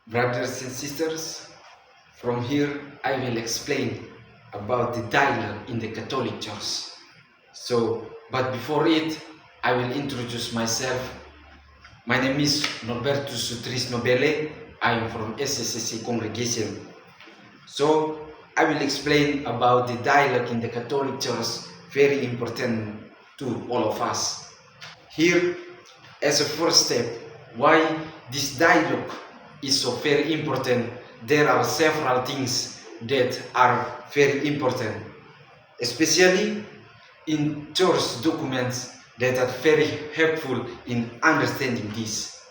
Brothers and sisters, from here I will explain about the dialogue in the Catholic Church. But before it, I will introduce myself. My name is Norberto Sutris Nobele. I am from SSC congregation. So I will explain about the dialogue in the Catholic Church, very important to all of us. Here, as a first step, why this dialogue is so very important, there are several things that are very important, especially in church documents that are very helpful in understanding this.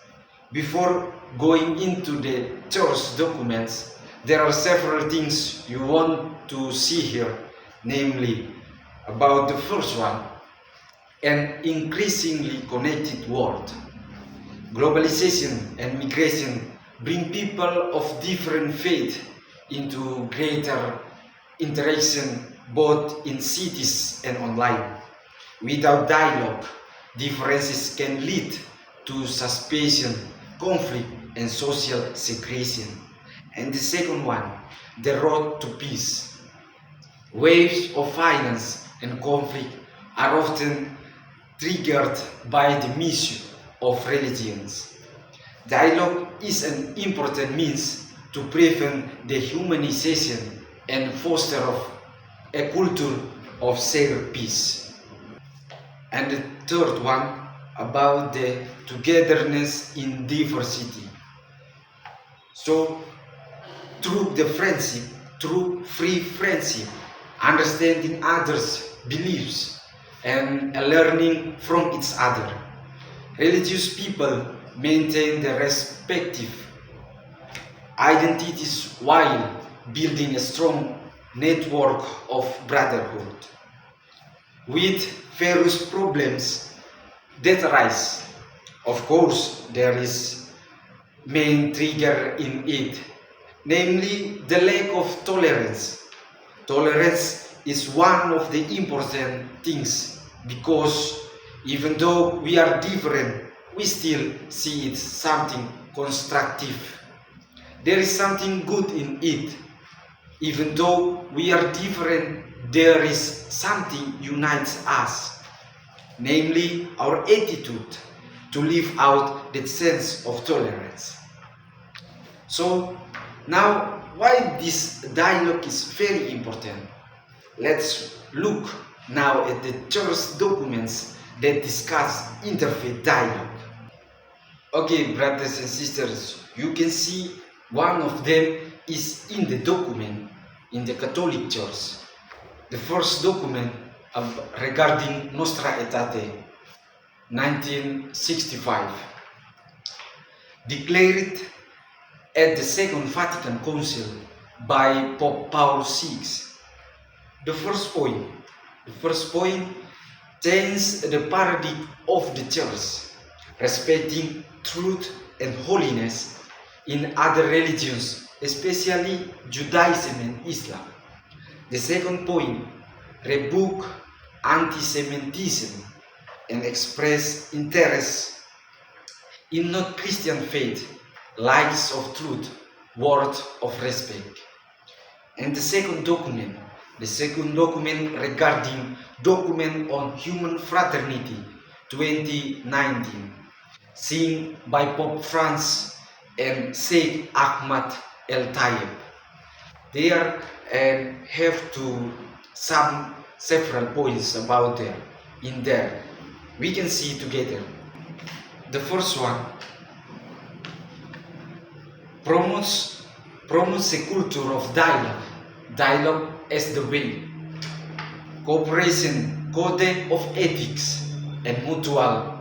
Before going into the church documents, there are several things you want to see here, namely about the first one, an increasingly connected world. Globalization and migration bring people of different faith into greater interaction both in cities and online. Without dialogue, differences can lead to suspicion, conflict, and social segregation. And the second one, the road to peace. Waves of violence and conflict are often triggered by the misuse of religions. Dialogue is an important means to prevent the humanization and foster a culture of shared peace. And the third one, about the togetherness in diversity. So, through the friendship, through free friendship, understanding others' beliefs, and learning from each other, religious people maintain their respective identities while building a strong network of brotherhood. With various problems that arise, of course, there is main trigger in it, namely the lack of tolerance. Tolerance is one of the important things because even though we are different, we still see it something constructive. There is something good in it. Even though we are different, there is something unites us, namely our attitude to live out that sense of tolerance. So now, why this dialogue is very important? Let's look now at the church documents that discuss interfaith dialogue. Okay, brothers and sisters, you can see one of them is in the document in the Catholic Church. The first document regarding Nostra Aetate, 1965, declared at the Second Vatican Council by Pope Paul VI. The first point changes the paradigm of the Church, respecting truth and holiness in other religions, especially Judaism and Islam. The second point, rebuke anti-Semitism and express interest in non-Christian faith, lives of truth, word of respect. And the second document regarding document on human fraternity, 2019, signed by Pope Francis and Sheikh Ahmad El Tayeb. There have to some several points about there. In there, we can see together. The first one promotes a culture of dialogue as the way, cooperation, code of ethics, and mutual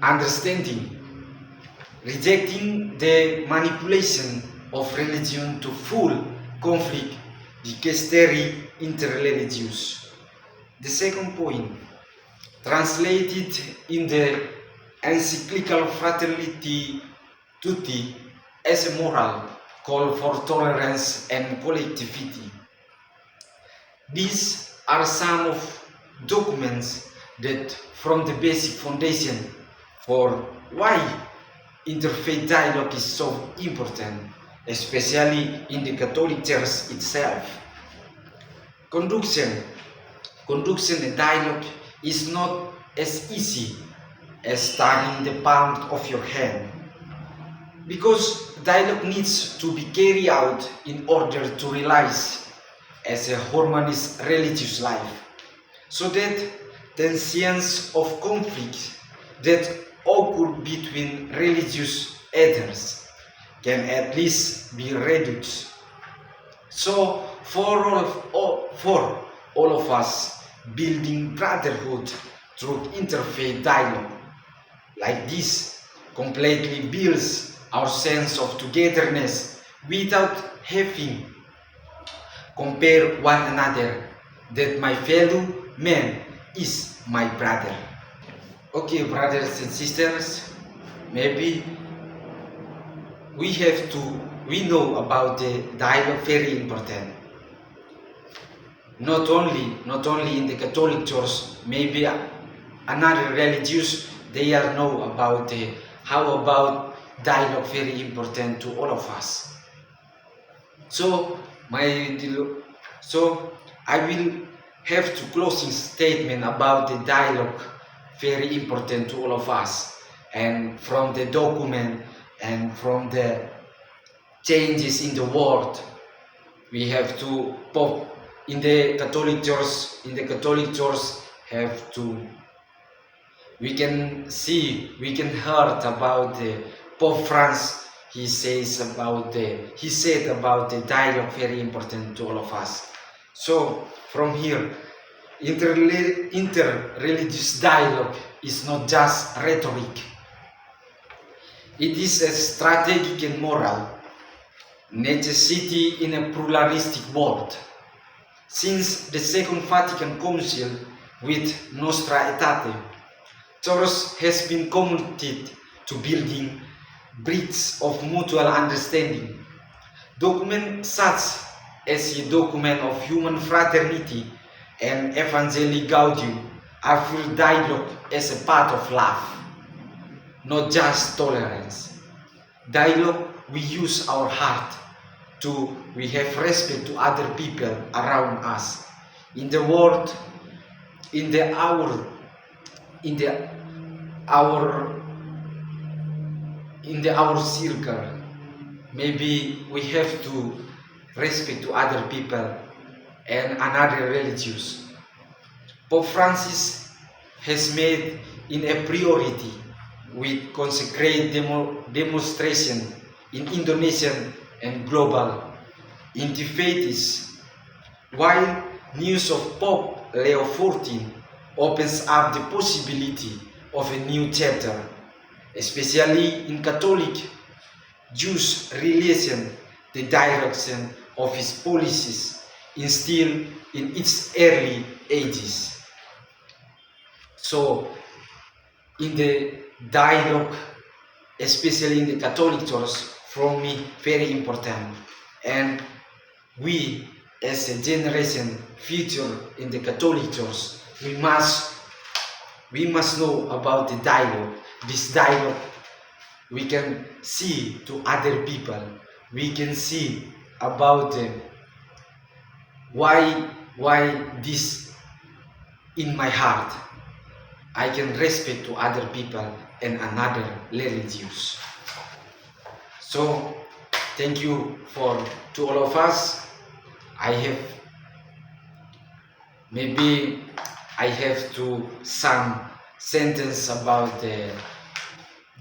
understanding, rejecting the manipulation of religion to full conflict, dicastery interreligious. The second point, translated in the encyclical Fratelli Tutti as a moral call for tolerance and collectivity. These are some of documents that form the basic foundation for why interfaith dialogue is so important, especially in the Catholic Church itself. Conduction, conduction and dialogue is not as easy as studying the palm of your hand, because dialogue needs to be carried out in order to realize as a harmonious religious life, so that tensions of conflict that occur between religious others can at least be reduced. So for all of us, building brotherhood through interfaith dialogue like this completely builds our sense of togetherness without having compare one another, that my fellow man is my brother. Okay, brothers and sisters, maybe we know about the dialogue, very important. Not only in the Catholic Church, maybe another religious, they are know about how about dialogue, very important to all of us. So I will have to closing statement about the dialogue, very important to all of us, and from the document and from the changes in the world, we have to pop in the Catholic Church. In the Catholic Church, have to we can heard about the Pope France. He said about the dialogue, very important to all of us. So from here, interreligious dialogue is not just rhetoric. It is a strategic and moral necessity in a pluralistic world. Since the Second Vatican Council with Nostra Aetate, Church has been committed to building bridges of mutual understanding. Documents such as the document of human fraternity and Evangelii Gaudium affirm dialogue as a part of love, not just tolerance. Dialogue, we use our heart we have respect to other people around us, in the world, in our circle. Maybe we have to respect to other people and another religious. Pope Francis has made in a priority with consecrate demonstration in Indonesian and global interfaiths, while news of Pope Leo XIV opens up the possibility of a new chapter, especially in Catholic Jewish relation, the direction of his policies instilled in its early ages. So, in the dialogue, especially in the Catholic Church, for me, very important. And we, as a generation future in the Catholic Church, we must know about the dialogue. This dialogue, we can see to other people. We can see about why this in my heart. I can respect to other people and another religious. So, thank you to all of us. I have to some sentence about the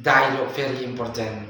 dialogue, very important.